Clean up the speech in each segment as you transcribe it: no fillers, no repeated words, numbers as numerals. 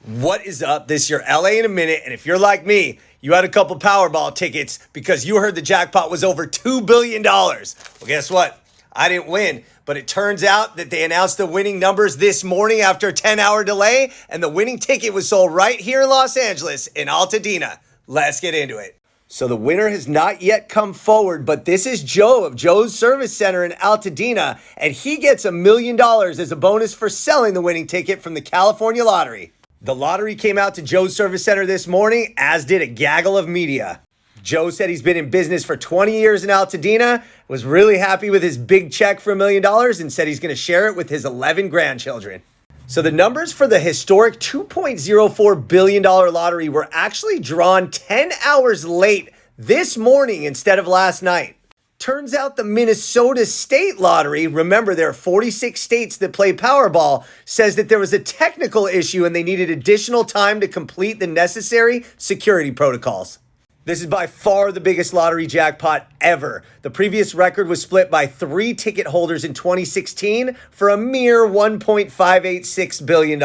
What is up? This is your LA in a minute. And if you're like me, you had a couple Powerball tickets because you heard the jackpot was over $2 billion. Well, guess what? I didn't win, but it turns out that they announced the winning numbers this morning after a 10-hour delay, and the winning ticket was sold right here in Los Angeles in Altadena. Let's get into it. So the winner has not yet come forward, but this is Joe of Joe's Service Center in Altadena, and he gets $1 million as a bonus for selling the winning ticket from the California lottery. The lottery came out to Joe's Service Center this morning, as did a gaggle of media. Joe said he's been in business for 20 years in Altadena, was really happy with his big check for $1 million, and said he's going to share it with his 11 grandchildren. So the numbers for the historic $2.04 billion lottery were actually drawn 10 hours late this morning instead of last night. Turns out the Minnesota State Lottery, remember there are 46 states that play Powerball, says that there was a technical issue and they needed additional time to complete the necessary security protocols. This is by far the biggest lottery jackpot ever. The previous record was split by 3 ticket holders in 2016 for a mere $1.586 billion.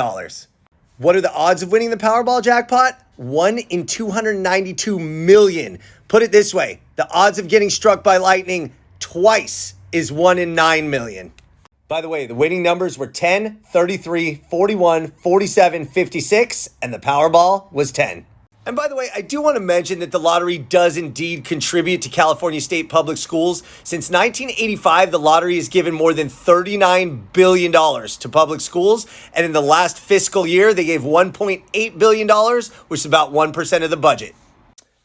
What are the odds of winning the Powerball jackpot? 1 in 292 million. Put it this way, the odds of getting struck by lightning twice is 1 in 9 million. By the way, the winning numbers were 10, 33, 41, 47, 56, and the Powerball was 10. And by the way, I do want to mention that the lottery does indeed contribute to California State Public Schools. Since 1985, the lottery has given more than $39 billion to public schools. And in the last fiscal year, they gave $1.8 billion, which is about 1% of the budget.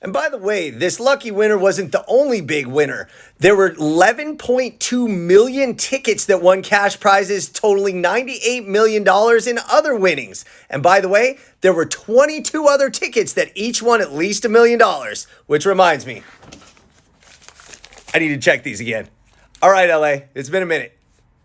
And by the way, this lucky winner wasn't the only big winner. There were 11.2 million tickets that won cash prizes totaling $98 million in other winnings. And by the way, there were 22 other tickets that each won at least $1 million, which reminds me, I need to check these again. All right, LA, it's been a minute.